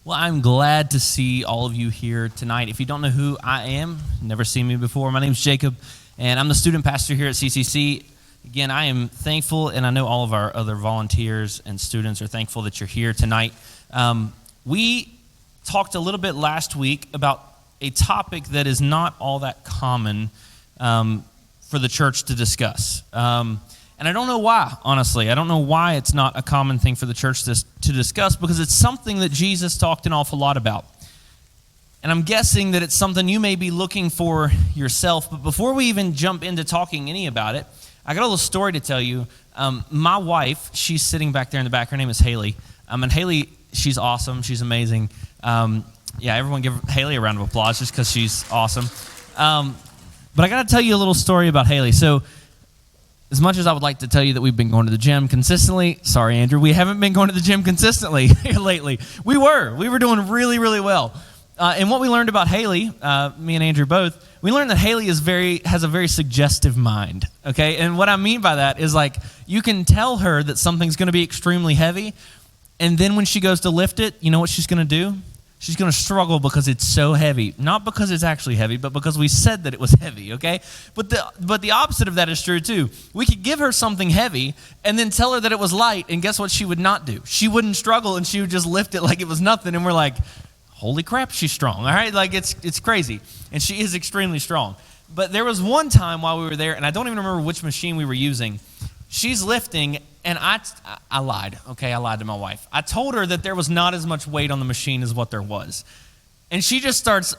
Well, I'm glad to see all of you here tonight. If you don't know who I am, never seen me before, my name is Jacob, and I'm the student pastor here at CCC. Again, I am thankful, and I know all of our other volunteers and students are thankful that you're here tonight. We talked a little bit last week about a topic that is not all that common for the church to discuss. And I don't know why, honestly. I don't know why it's not a common thing for the church to discuss, because it's something that Jesus talked an awful lot about. And I'm guessing that it's something you may be looking for yourself. But before we even jump into talking any about it, I got a little story to tell you. My wife, she's sitting back there in the back. Her name is Haley. And Haley, she's awesome. She's amazing. Everyone give Haley a round of applause just because she's awesome. But I got to tell you a little story about Haley. So as much as I would like to tell you that we've been going to the gym consistently, sorry, Andrew, we haven't been going to the gym consistently lately. We were doing really, really well. And what we learned about Haley, me and Andrew both, we learned that Haley has a very suggestive mind, okay? And what I mean by that is, like, you can tell her that something's going to be extremely heavy, and then when she goes to lift it, you know what she's going to do? She's going to struggle because it's so heavy. Not because it's actually heavy, but because we said that it was heavy, okay? But the opposite of that is true too. We could give her something heavy and then tell her that it was light, and guess what she would not do? She wouldn't struggle, and she would just lift it like it was nothing, and we're like, holy crap, she's strong, all right? Like, it's crazy, and she is extremely strong. But there was one time while we were there, and I don't even remember which machine we were using. She's lifting, and I lied, okay? I lied to my wife. I told her that there was not as much weight on the machine as what there was. And she just starts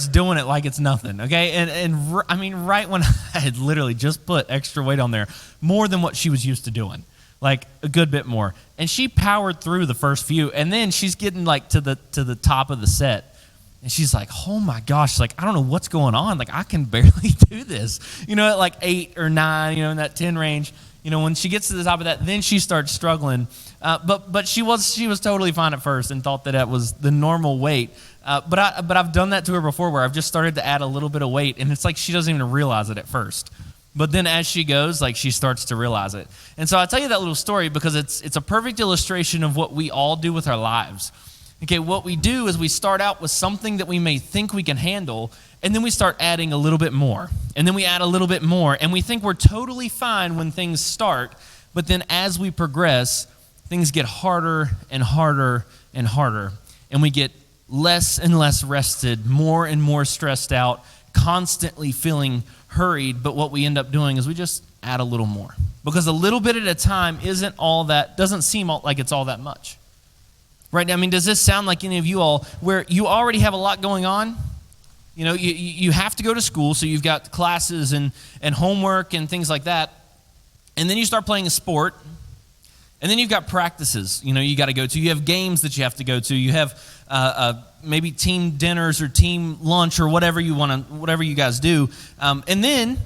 doing it like it's nothing, okay? And right when I had literally just put extra weight on there, more than what she was used to doing, like a good bit more. And she powered through the first few, and then she's getting like to the top of the set. And she's like, oh my gosh, like, I don't know what's going on. Like, I can barely do this. You know, at like 8 or 9, in that 10 range, when she gets to the top of that, then she starts struggling. But she was totally fine at first and thought that was the normal weight. But I've done that to her before, where I've just started to add a little bit of weight, and it's like she doesn't even realize it at first. But then as she goes, like, she starts to realize it. And so I tell you that little story because it's a perfect illustration of what we all do with our lives. Okay, what we do is we start out with something that we may think we can handle, and then we start adding a little bit more, and then we add a little bit more, and we think we're totally fine when things start, but then as we progress, things get harder and harder and harder, and we get less and less rested, more and more stressed out, constantly feeling hurried, but what we end up doing is we just add a little more, because a little bit at a time doesn't seem like it's all that much. Right now, does this sound like any of you all, where you already have a lot going on? You have to go to school, so you've got classes and homework and things like that. And then you start playing a sport. And then you've got practices, you got to go to. You have games that you have to go to. You have maybe team dinners or team lunch or whatever you guys do. And then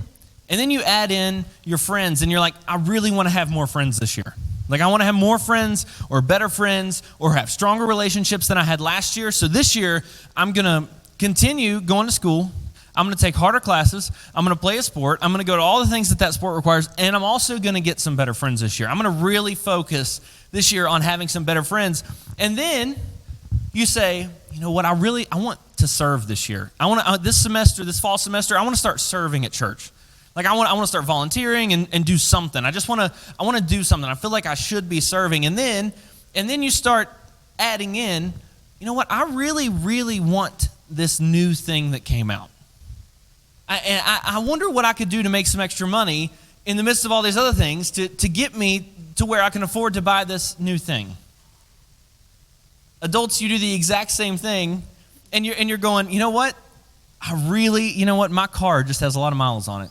you add in your friends, and you're like, I really want to have more friends this year. Like, I want to have more friends or better friends or have stronger relationships than I had last year. So this year, I'm going to continue going to school. I'm going to take harder classes. I'm going to play a sport. I'm going to go to all the things that sport requires. And I'm also going to get some better friends this year. I'm going to really focus this year on having some better friends. And then you say, you know what, I want to serve this year. I want to, this fall semester, I want to start serving at church. Like, I want to start volunteering and do something. I want to do something. I feel like I should be serving. And then you start adding in, you know what, I really, really want this new thing that came out. I wonder what I could do to make some extra money in the midst of all these other things to get me to where I can afford to buy this new thing. Adults, you do the exact same thing, and you're going, you know what, my car just has a lot of miles on it.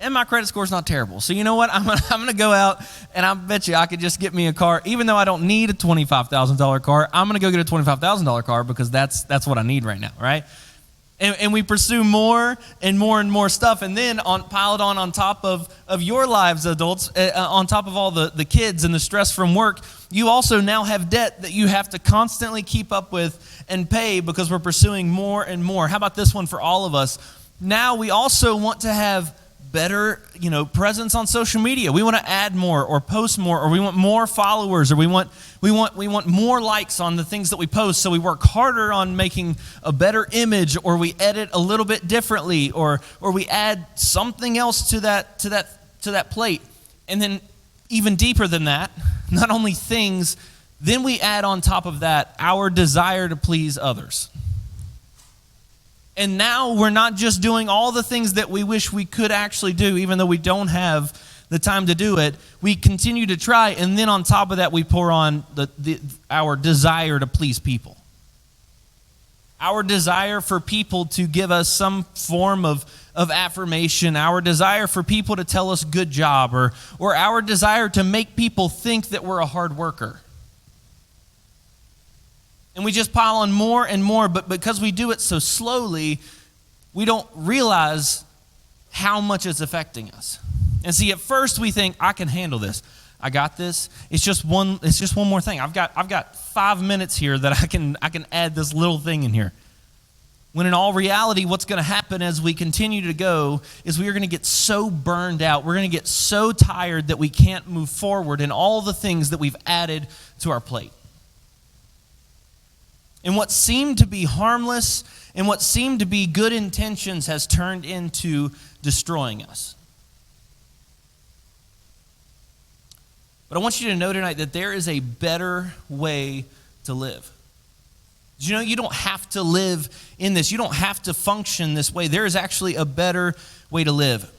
And my credit score is not terrible. So you know what? I'm gonna go out, and I bet you I could just get me a car. Even though I don't need a $25,000 car, I'm going to go get a $25,000 car because that's what I need right now, right? And we pursue more and more and more stuff. And then pile it on top of your lives, adults, on top of all the kids and the stress from work, you also now have debt that you have to constantly keep up with and pay because we're pursuing more and more. How about this one for all of us? Now we also want to have better, presence on social media. We want to add more or post more, or we want more followers, or we want more likes on the things that we post. So we work harder on making a better image, or we edit a little bit differently, or we add something else to that plate. And then even deeper than that, not only things, then we add on top of that our desire to please others. And now we're not just doing all the things that we wish we could actually do, even though we don't have the time to do it. We continue to try, and then on top of that, we pour on our desire to please people. Our desire for people to give us some form of affirmation, our desire for people to tell us good job, or our desire to make people think that we're a hard worker. And we just pile on more and more, but because we do it so slowly, we don't realize how much it's affecting us. And see, at first we think, I can handle this. I got this. It's just one more thing. I've got 5 minutes here that I can add this little thing in here. When in all reality, what's going to happen as we continue to go is we are going to get so burned out. We're going to get so tired that we can't move forward in all the things that we've added to our plate. And what seemed to be harmless and what seemed to be good intentions has turned into destroying us. But I want you to know tonight that there is a better way to live. You don't have to live in this. You don't have to function this way. There is actually a better way to live.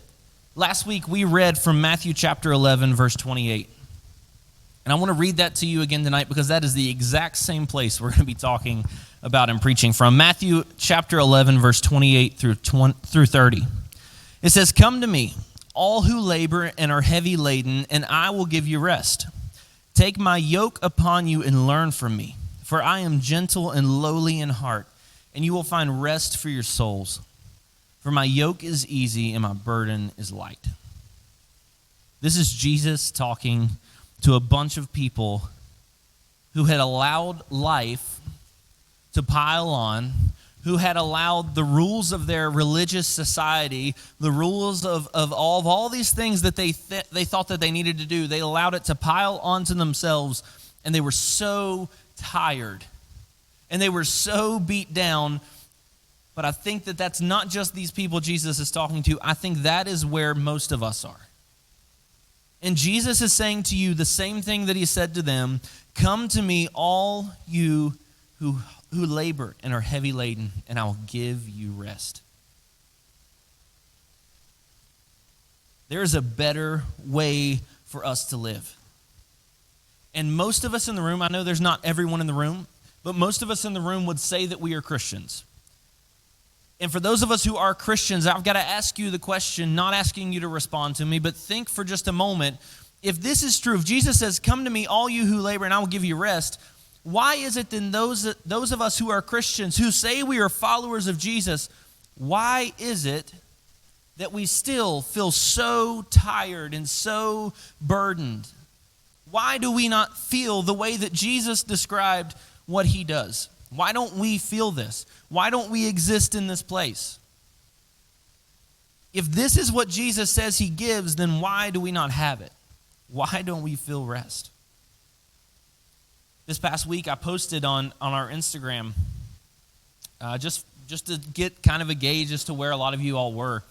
Last week we read from Matthew chapter 11, verse 28. And I want to read that to you again tonight because that is the exact same place we're going to be talking about and preaching from. Matthew chapter 11, verse 28 through 30. It says, "Come to me, all who labor and are heavy laden, and I will give you rest. Take my yoke upon you and learn from me, for I am gentle and lowly in heart, and you will find rest for your souls. For my yoke is easy and my burden is light." This is Jesus talking to a bunch of people who had allowed life to pile on, who had allowed the rules of their religious society, the rules of all these things that they thought that they needed to do, they allowed it to pile onto themselves, and they were so tired, and they were so beat down. But I think that that's not just these people Jesus is talking to. I think that is where most of us are. And Jesus is saying to you the same thing that he said to them. Come to me, all you who labor and are heavy laden, and I will give you rest. There is a better way for us to live. And most of us in the room, I know there's not everyone in the room, but most of us in the room would say that we are Christians. And for those of us who are Christians, I've got to ask you the question, not asking you to respond to me, but think for just a moment. If this is true, if Jesus says, come to me, all you who labor, and I will give you rest, why is it then those of us who are Christians, who say we are followers of Jesus, why is it that we still feel so tired and so burdened? Why do we not feel the way that Jesus described what he does? Why don't we feel this? Why don't we exist in this place? If this is what Jesus says he gives, then why do we not have it? Why don't we feel rest? This past week, I posted on our Instagram just to get kind of a gauge as to where a lot of you all were.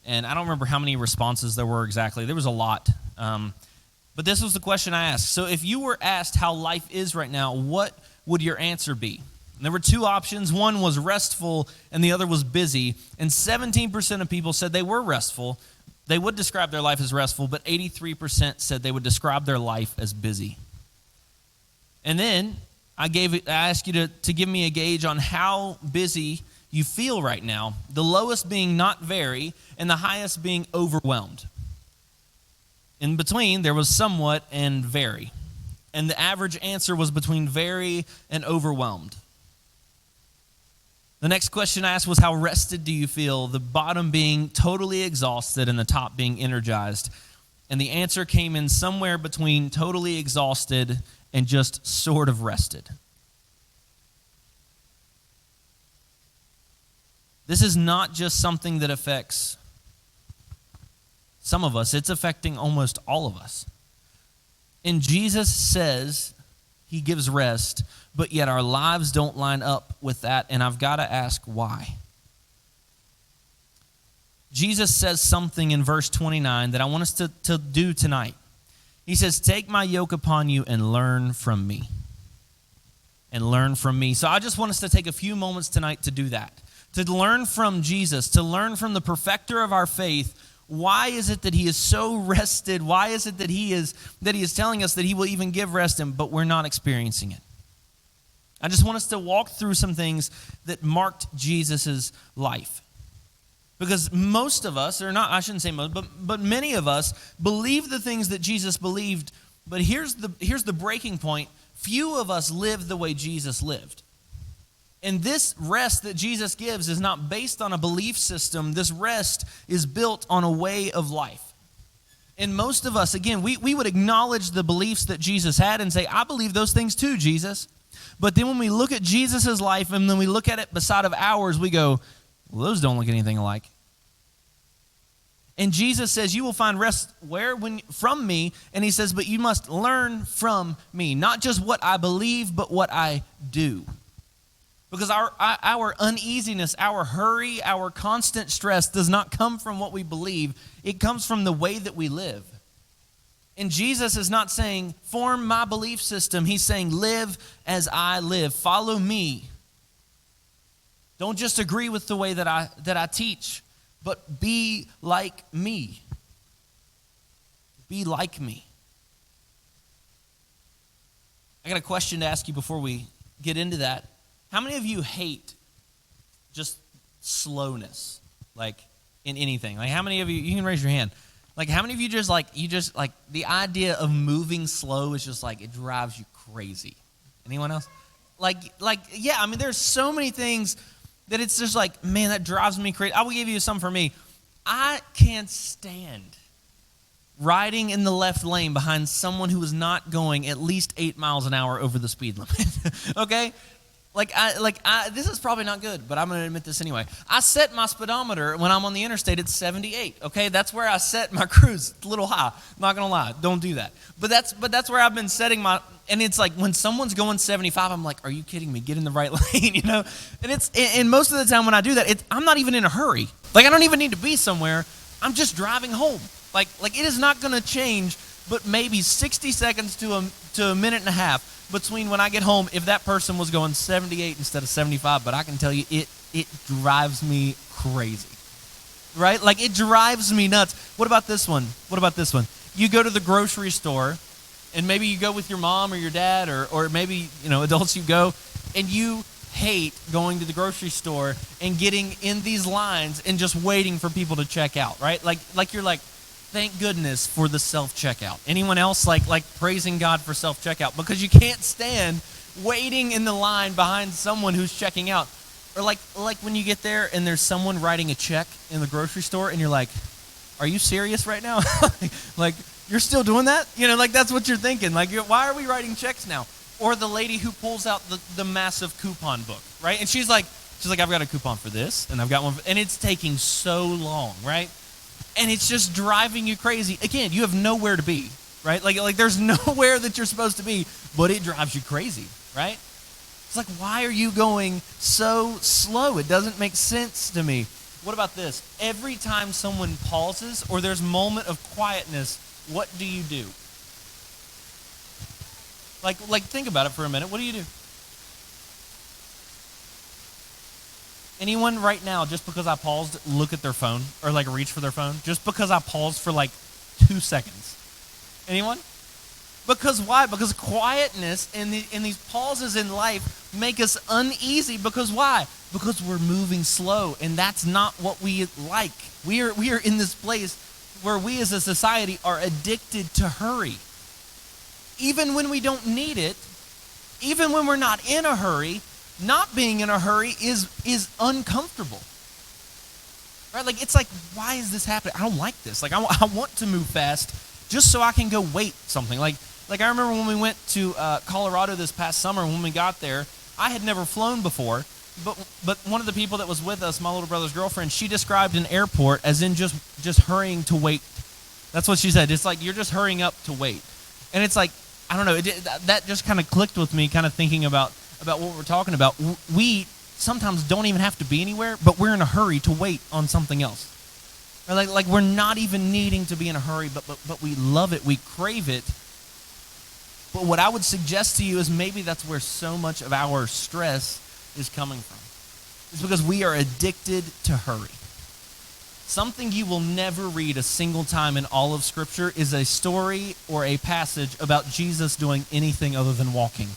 And I don't remember how many responses there were exactly. There was a lot. But this was the question I asked. So if you were asked how life is right now, what would your answer be? And there were two options. One was restful and the other was busy. And 17% of people said they were restful. They would describe their life as restful, but 83% said they would describe their life as busy. And then I asked you to give me a gauge on how busy you feel right now. The lowest being not very, and the highest being overwhelmed. In between, there was somewhat and very. And the average answer was between very and overwhelmed. The next question I asked was, how rested do you feel? The bottom being totally exhausted and the top being energized. And the answer came in somewhere between totally exhausted and just sort of rested. This is not just something that affects some of us, it's affecting almost all of us. And Jesus says he gives rest, but yet our lives don't line up with that, and I've got to ask why. Jesus says something in verse 29 that I want us to do tonight. He says, take my yoke upon you and learn from me. And learn from me. So I just want us to take a few moments tonight to do that. To learn from Jesus, to learn from the perfecter of our faith. Why is it that he is so rested? Why is it that he is telling us that he will even give rest, but we're not experiencing it? I just want us to walk through some things that marked Jesus' life. Because most of us, or not, I shouldn't say most, but many of us believe the things that Jesus believed. But here's the breaking point. Few of us live the way Jesus lived. And this rest that Jesus gives is not based on a belief system. This rest is built on a way of life. And most of us, again, we would acknowledge the beliefs that Jesus had and say, I believe those things too, Jesus. But then when we look at Jesus' life and then we look at it beside of ours, we go, well, those don't look anything alike. And Jesus says, you will find rest where? From me. And he says, but you must learn from me. Not just what I believe, but what I do. Because our uneasiness, our hurry, our constant stress does not come from what we believe. It comes from the way that we live. And Jesus is not saying, form my belief system. He's saying, live as I live. Follow me. Don't just agree with the way that I teach, but be like me. Be like me. I got a question to ask you before we get into that. How many of you hate just slowness, like in anything? Like how many of you can raise your hand. Like how many of you just like the idea of moving slow is just like, it drives you crazy. Anyone else? Yeah, I mean, there's so many things that it's just like, man, that drives me crazy. I will give you some for me. I can't stand riding in the left lane behind someone who is not going at least 8 miles an hour over the speed limit. Okay? This is probably not good, but I'm going to admit this anyway. I set my speedometer when I'm on the interstate at 78, okay? That's where I set my cruise. It's a little high. I'm not going to lie. Don't do that. But that's where I've been setting my, and it's like when someone's going 75, I'm like, are you kidding me? Get in the right lane, you know? And most of the time when I do that, I'm not even in a hurry. Like I don't even need to be somewhere. I'm just driving home. Like it is not going to change, but maybe 60 seconds to a minute and a half between when I get home if that person was going 78 instead of 75, but I can tell you it drives me crazy, right? Like it drives me nuts. What about this one? You go to the grocery store, and maybe you go with your mom or your dad, or maybe, adults, you go, and you hate going to the grocery store and getting in these lines and just waiting for people to check out, right? Like you're like, thank goodness for the self-checkout. Anyone else like praising God for self-checkout? Because you can't stand waiting in the line behind someone who's checking out. Or like when you get there and there's someone writing a check in the grocery store and you're like, are you serious right now? Like, you're still doing that? That's what you're thinking. Like, why are we writing checks now? Or the lady who pulls out the massive coupon book, right? And she's like, I've got a coupon for this, and I've got one, and it's taking so long, right? And it's just driving you crazy. Again, you have nowhere to be, right? Like there's nowhere that you're supposed to be, but it drives you crazy, right? It's like, why are you going so slow? It doesn't make sense to me. What about this? Every time someone pauses or there's a moment of quietness, what do you do? Like think about it for a minute. What do you do? Anyone right now, just because I paused, look at their phone or reach for their phone? Just because I paused for 2 seconds. Anyone? Because why? Because quietness and these pauses in life make us uneasy. Because why? Because we're moving slow, and that's not what we like. We are in this place where we as a society are addicted to hurry. Even when we don't need it, even when we're not in a hurry, not being in a hurry is uncomfortable. Right? It's like, why is this happening? I don't like this. I want to move fast just so I can go wait something. Like I remember when we went to Colorado this past summer, when we got there, I had never flown before, but one of the people that was with us, my little brother's girlfriend, she described an airport as in just hurrying to wait That's what she said. It's like you're just hurrying up to wait. And it's like, I don't know, that just kind of clicked with me, kind of thinking about what we're talking about. We sometimes don't even have to be anywhere, but we're in a hurry to wait on something else. Or like we're not even needing to be in a hurry, but we love it, we crave it. But what I would suggest to you is maybe that's where so much of our stress is coming from. It's because we are addicted to hurry. Something you will never read a single time in all of Scripture is a story or a passage about Jesus doing anything other than walking.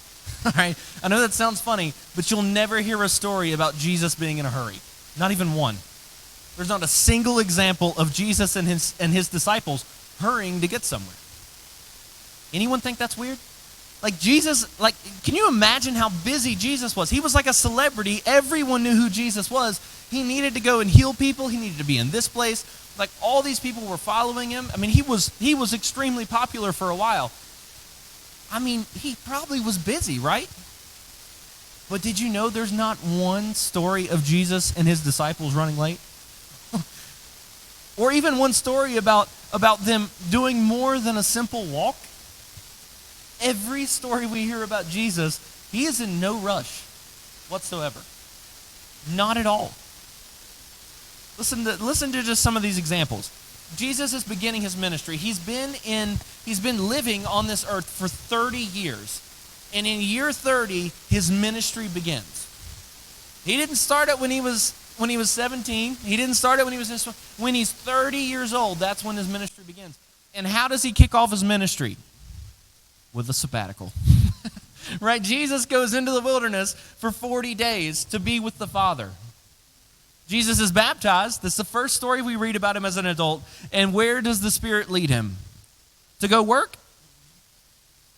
All right? I know that sounds funny, but you'll never hear a story about Jesus being in a hurry. Not even one. There's not a single example of Jesus and his disciples hurrying to get somewhere. Anyone think that's weird? Like Jesus, can you imagine how busy Jesus was? He was like a celebrity. Everyone knew who Jesus was. He needed to go and heal people. He needed to be in this place. Like all these people were following him. I mean, he was extremely popular for a while. I mean, he probably was busy, right? But did you know there's not one story of Jesus and his disciples running late? Or even one story about them doing more than a simple walk? Every story we hear about Jesus, he is in no rush whatsoever. Not at all. Listen to just some of these examples. Jesus is beginning his ministry. He's been living on this earth for 30 years. And in year 30, his ministry begins. He didn't start it when he was 17. He didn't start it when he was when he's 30 years old. That's when his ministry begins. And how does he kick off his ministry? With a sabbatical. Right? Jesus goes into the wilderness for 40 days to be with the Father. Jesus is baptized. This is the first story we read about him as an adult. And where does the Spirit lead him? To go work?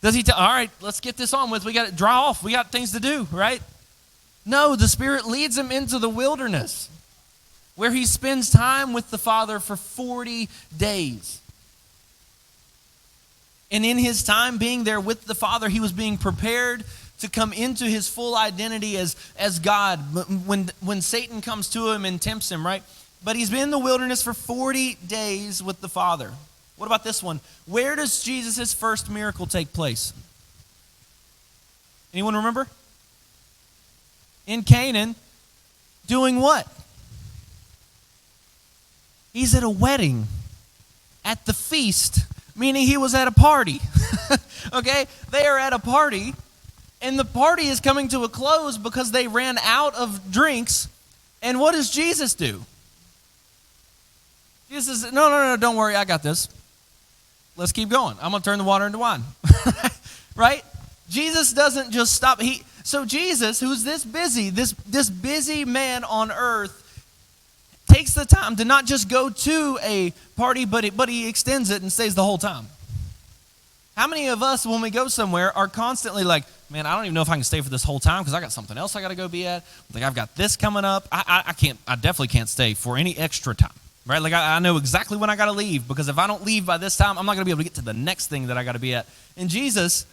Does he all right, let's get this on with. We got to draw off. We got things to do, right? No, the Spirit leads him into the wilderness where he spends time with the Father for 40 days. And in his time being there with the Father, he was being prepared to come into his full identity as God when Satan comes to him and tempts him, right? But he's been in the wilderness for 40 days with the Father. What about this one? Where does Jesus' first miracle take place? Anyone remember? In Canaan, doing what? He's at a wedding, at the feast, meaning he was at a party. Okay? They are at a party, and the party is coming to a close because they ran out of drinks. And what does Jesus do? Jesus says, no, don't worry, I got this. Let's keep going. I'm going to turn the water into wine. Right? Jesus doesn't just stop. So Jesus, who's this busy, this busy man on earth, takes the time to not just go to a party, but he extends it and stays the whole time. How many of us, when we go somewhere, are constantly like, man, I don't even know if I can stay for this whole time because I got something else I got to go be at. Like, I've got this coming up. I definitely can't stay for any extra time, right? Like, I know exactly when I got to leave because if I don't leave by this time, I'm not going to be able to get to the next thing that I got to be at. And Jesus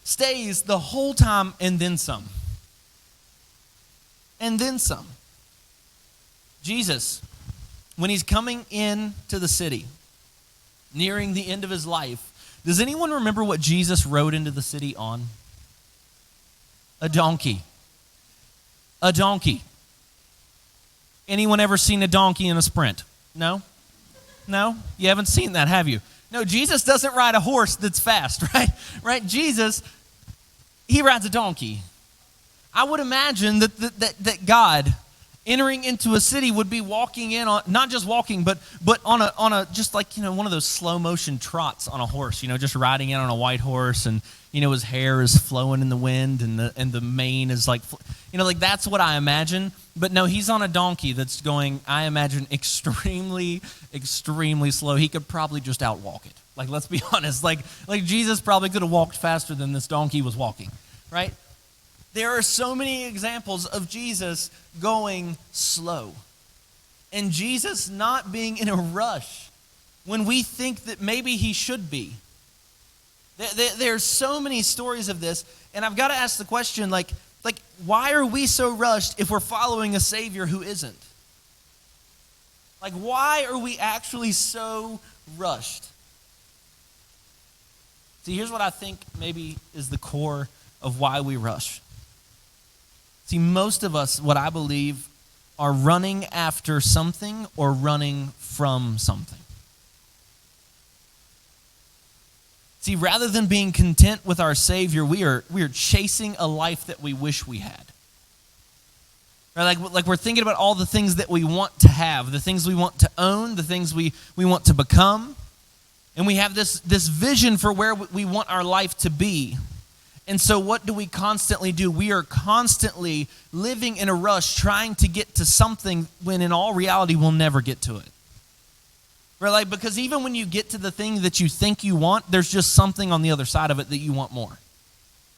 stays the whole time and then some. And then some. Jesus, when he's coming into the city, nearing the end of his life, does anyone remember what Jesus rode into the city on? A donkey. A donkey. Anyone ever seen a donkey in a sprint? No? No? You haven't seen that, have you? No, Jesus doesn't ride a horse that's fast, right? Right? Jesus, he rides a donkey. I would imagine that God entering into a city would be walking in on, not just walking, but on a just like, one of those slow motion trots on a horse, just riding in on a white horse, and his hair is flowing in the wind, and the mane is like, like that's what I imagine. But no, he's on a donkey that's going, I imagine, extremely, extremely slow. He could probably just outwalk it. Like, let's be honest. Like Jesus probably could have walked faster than this donkey was walking, right? There are so many examples of Jesus going slow. And Jesus not being in a rush when we think that maybe he should be. There's so many stories of this. And I've got to ask the question, like, why are we so rushed if we're following a Savior who isn't? Like, why are we actually so rushed? See, here's what I think maybe is the core of why we rush. See, most of us, what I believe, are running after something or running from something. See, rather than being content with our Savior, we are chasing a life that we wish we had. Right? Like we're thinking about all the things that we want to have, the things we want to own, the things we want to become. And we have this vision for where we want our life to be. And so what do we constantly do? We are constantly living in a rush trying to get to something when in all reality we'll never get to it. Right? Like, because even when you get to the thing that you think you want, there's just something on the other side of it that you want more.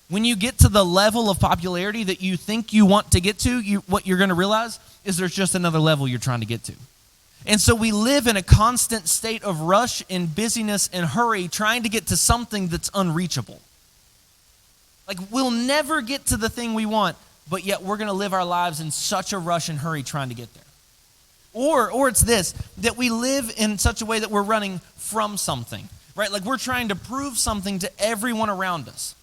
When you get to the level of popularity that you think you want to get to, what you're going to realize is there's just another level you're trying to get to. And so we live in a constant state of rush and busyness and hurry trying to get to something that's unreachable. Like, we'll never get to the thing we want, but yet we're going to live our lives in such a rush and hurry trying to get there. Or it's this, that we live in such a way that we're running from something, right? Like, we're trying to prove something to everyone around us.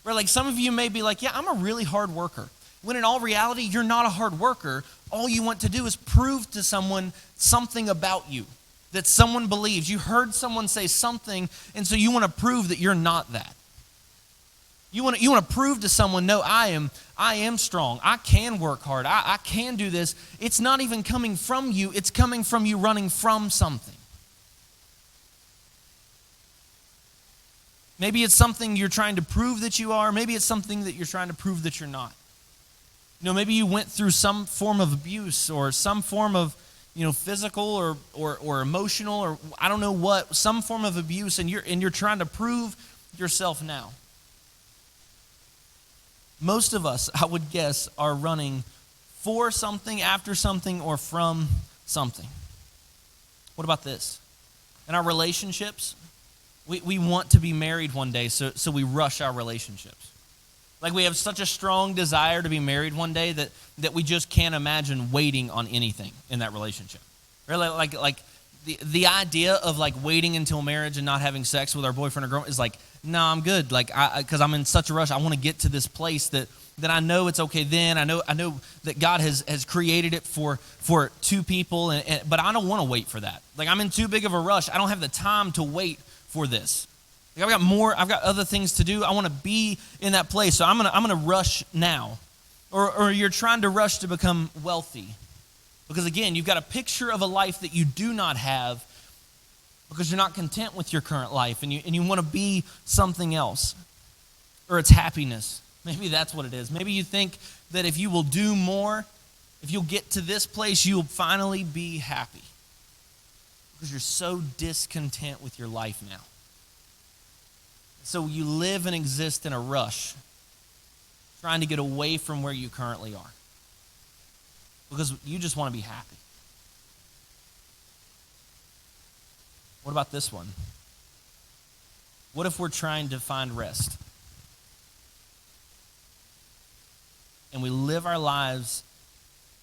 Right? Like, some of you may be like, yeah, I'm a really hard worker. When in all reality, you're not a hard worker. All you want to do is prove to someone something about you, that someone believes. You heard someone say something, and so you want to prove that you're not that. You want to prove to someone, no, I am strong. I can work hard. I can do this. It's not even coming from you. It's coming from you running from something. Maybe it's something you're trying to prove that you are. Maybe it's something that you're trying to prove that you're not. Maybe you went through some form of abuse or some form of, physical or emotional or I don't know what, some form of abuse, and you're trying to prove yourself now. Most of us, I would guess, are running for something, after something, or from something. What about this? In our relationships, we want to be married one day, so we rush our relationships. Like, we have such a strong desire to be married one day that we just can't imagine waiting on anything in that relationship. Really, like the idea of like waiting until marriage and not having sex with our boyfriend or girlfriend is like, no, I'm good. Like, because I'm in such a rush. I want to get to this place that I know it's okay then. I know that God has created it for two people, but I don't want to wait for that. Like, I'm in too big of a rush. I don't have the time to wait for this. Like, I've got other things to do. I want to be in that place. So I'm gonna rush now. Or you're trying to rush to become wealthy. Because again, you've got a picture of a life that you do not have because you're not content with your current life and you want to be something else. Or it's happiness. Maybe that's what it is. Maybe you think that if you will do more, if you'll get to this place, you'll finally be happy. Because you're so discontent with your life now. So you live and exist in a rush, trying to get away from where you currently are. Because you just want to be happy. What about this one? What if we're trying to find rest? And we live our lives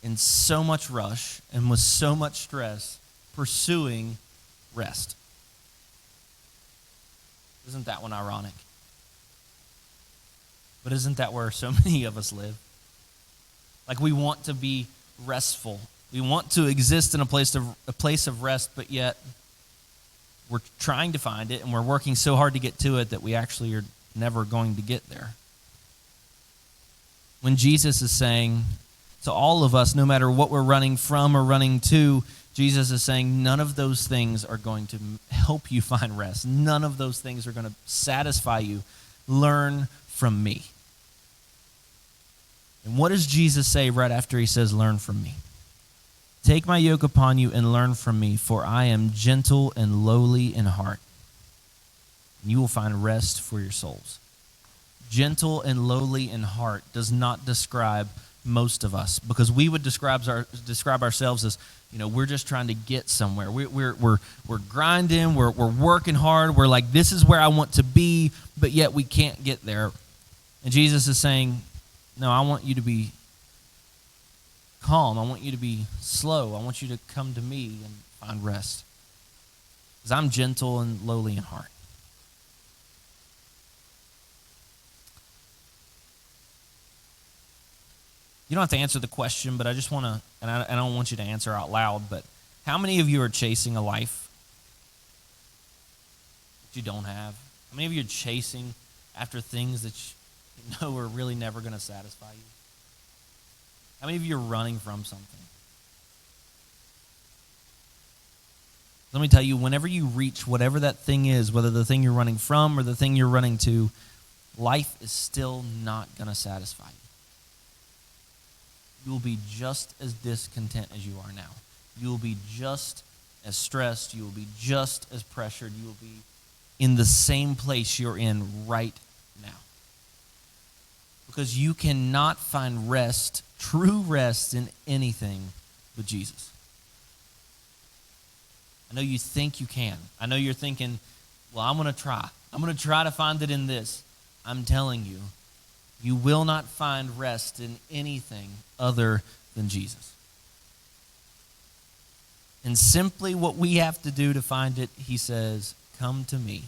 in so much rush and with so much stress pursuing rest. Isn't that one ironic? But isn't that where so many of us live? Like, we want to be restful. We want to exist in a place of rest, but yet we're trying to find it and we're working so hard to get to it that we actually are never going to get there. When Jesus is saying to all of us, no matter what we're running from or running to, Jesus is saying none of those things are going to help you find rest. None of those things are going to satisfy you. Learn from me. And what does Jesus say right after he says, learn from me? Take my yoke upon you and learn from me, for I am gentle and lowly in heart. And you will find rest for your souls. Gentle and lowly in heart does not describe most of us, because we would describe ourselves as, we're just trying to get somewhere. We're grinding, we're working hard. We're like, this is where I want to be, but yet we can't get there. And Jesus is saying, no, I want you to be calm. I want you to be slow. I want you to come to me and find rest. Because I'm gentle and lowly in heart. You don't have to answer the question, but I just want to, and I don't want you to answer out loud, but how many of you are chasing a life that you don't have? How many of you are chasing after things that you know are really never going to satisfy you? How many of you are running from something? Let me tell you, whenever you reach whatever that thing is, whether the thing you're running from or the thing you're running to, life is still not going to satisfy you. You will be just as discontent as you are now. You will be just as stressed. You will be just as pressured. You will be in the same place you're in right now. Because you cannot find rest, true rest, in anything but Jesus. I know you think you can. I know you're thinking, well, I'm going to try. I'm going to try to find it in this. I'm telling you, you will not find rest in anything other than Jesus. And simply what we have to do to find it, he says, come to me.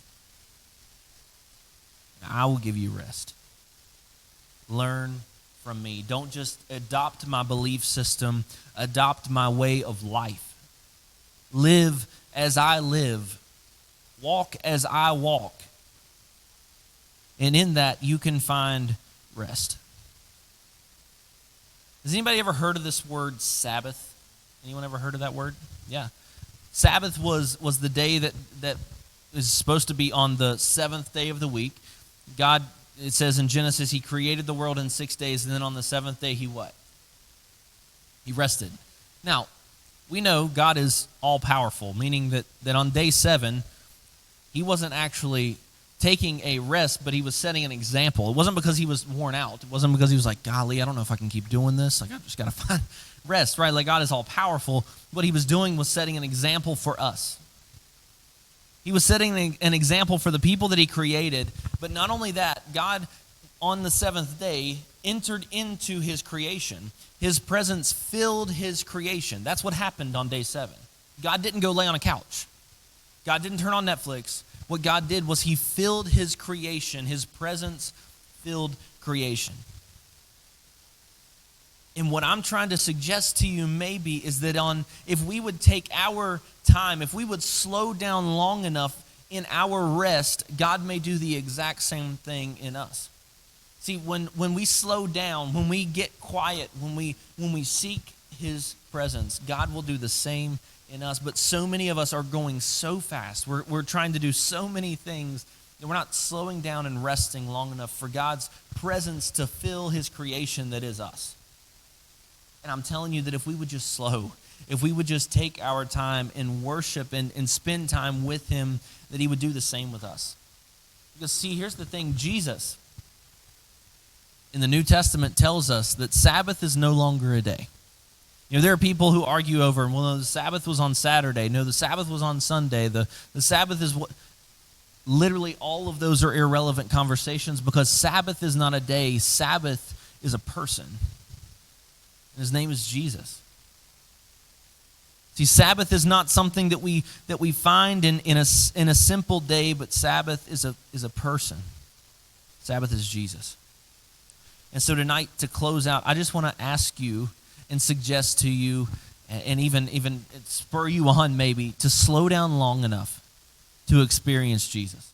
And I will give you rest. Learn from me. Don't just adopt my belief system. Adopt my way of life. Live as I live. Walk as I walk. And in that, you can find rest. Has anybody ever heard of this word Sabbath? Anyone ever heard of that word? Yeah. Sabbath was the day that is supposed to be on the seventh day of the week. God, it says in Genesis, he created the world in 6 days, and then on the seventh day, he what? He rested. Now, we know God is all-powerful, meaning that on day 7, he wasn't actually taking a rest, but he was setting an example. It wasn't because he was worn out. It wasn't because he was like, golly, I don't know if I can keep doing this. Like, I just got to find rest, right? Like, God is all-powerful. What he was doing was setting an example for us. He was setting an example for the people that he created. But not only that, God, on the seventh day, entered into his creation. His presence filled his creation. That's what happened on day 7. God didn't go lay on a couch. God didn't turn on Netflix. What God did was he filled his creation. His presence filled creation. And what I'm trying to suggest to you maybe is that if we would take our time, if we would slow down long enough in our rest, God may do the exact same thing in us. See, when we slow down, when we get quiet, when we seek his presence, God will do the same in us. But so many of us are going so fast. We're trying to do so many things that we're not slowing down and resting long enough for God's presence to fill his creation that is us. And I'm telling you that if we would just slow, if we would just take our time and worship and spend time with him, that he would do the same with us. Because see, here's the thing. Jesus, in the New Testament, tells us that Sabbath is no longer a day. You know, there are people who argue over, well, no, the Sabbath was on Saturday. No, the Sabbath was on Sunday. The Sabbath is what... Literally, all of those are irrelevant conversations because Sabbath is not a day. Sabbath is a person. His name is Jesus. See, Sabbath is not something that we find in a simple day, but Sabbath is a person. Sabbath is Jesus. And so tonight, to close out, I just want to ask you and suggest to you, and even spur you on maybe, to slow down long enough to experience Jesus.